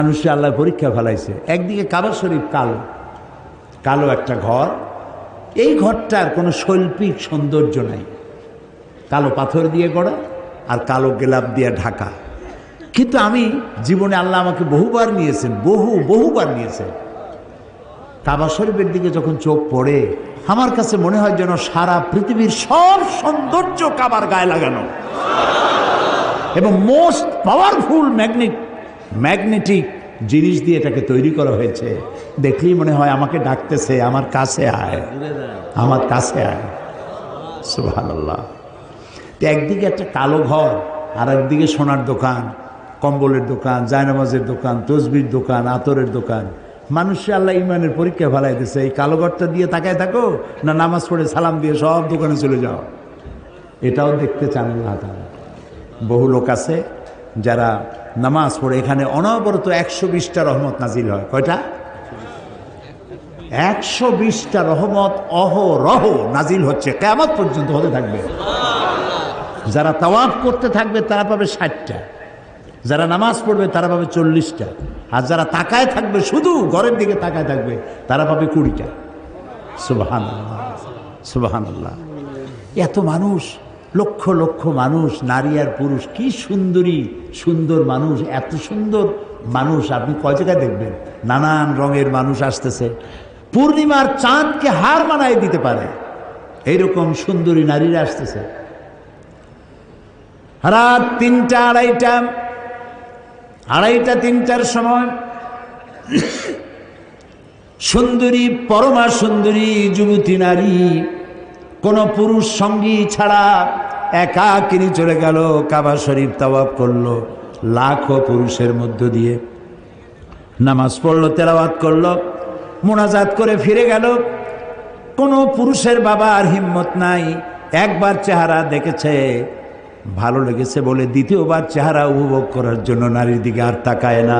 মানুষে আল্লাহ পরীক্ষা ফেলাইছে। একদিকে কাবা শরীফ কালো কালো একটা ঘর, এই ঘরটার কোনো শৈল্পিক সৌন্দর্য নাই, কালো পাথর দিয়ে গড়া আর কালো গেলাপ দিয়ে ঢাকা। কিন্তু আমি জীবনে আল্লাহ আমাকে বহুবার নিয়েছেন, বহুবার নিয়েছেন। কাবা শরীফের দিকে যখন চোখ পড়ে আমার কাছে মনে হয় যেন সারা পৃথিবীর সব সৌন্দর্য কাবার গায়ে লাগানো, এবং মোস্ট পাওয়ারফুল ম্যাগনেটিক জিনিস দিয়ে এটাকে তৈরি করা হয়েছে। দেখলেই মনে হয় আমাকে ডাকতেছে, আমার কাছে আয়, আমার কাছে আয়। সুবহানাল্লাহ। তো একদিকে একটা কালো ঘর, আর একদিকে সোনার দোকান, কম্বলের দোকান, জায়নামাজের দোকান, তসবির দোকান, আতরের দোকান। মানুষে আল্লাহ ইমানের পরীক্ষা ফেলাই দিচ্ছে। এই কালো ঘরটা দিয়ে তাকায় থাকো, না নামাজ পড়ে সালাম দিয়ে সব দোকানে চলে যাও। এটাও দেখতে চান আল্লাহ তাআলা। বহু লোক আছে যারা নামাজ পড়ে, এখানে অনবরত 120টা রহমত নাজিল হয়। কয়টা? 120টা রহমত অহরহ নাজিল হচ্ছে, কিয়ামত পর্যন্ত হতে থাকবে। যারা তাওয়াফ করতে থাকবে তারা পাবে 60টা, যারা নামাজ পড়বে তারা পাবে 40টা, আর যারা তাকায় থাকবে, শুধু ঘরের দিকে তাকায় থাকবে, তারা পাবে 20টা। সুবহানাল্লাহ, সুবহানাল্লাহ। এত মানুষ, লক্ষ লক্ষ মানুষ, নারী আর পুরুষ, কি সুন্দরী সুন্দর মানুষ, এত সুন্দর মানুষ আপনি কয় জায়গায় দেখবেন। নানান রঙের মানুষ আসতেছে, পূর্ণিমার চাঁদকে হার মানায় দিতে পারে এইরকম সুন্দরী নারীরা আসতেছে। রাত 3টা, 3টার সময় সুন্দরী, পরমা সুন্দরী যুবতী নারী কোন পুরুষ সঙ্গী ছাড়া একাকিনী চলে গেল, কাবা শরীফ তাওয়াফ করলো, লাখো পুরুষের মধ্য দিয়ে নামাজ পড়লো, তেলাওয়াত করলো, মোনাজাত করে ফিরে গেল। কোনো পুরুষের বাবা আর হিম্মত নাই, একবার চেহারা দেখেছে, ভালো লেগেছে বলে দ্বিতীয়বার চেহারা উপভোগ করার জন্য নারীর দিকে আর তাকায় না।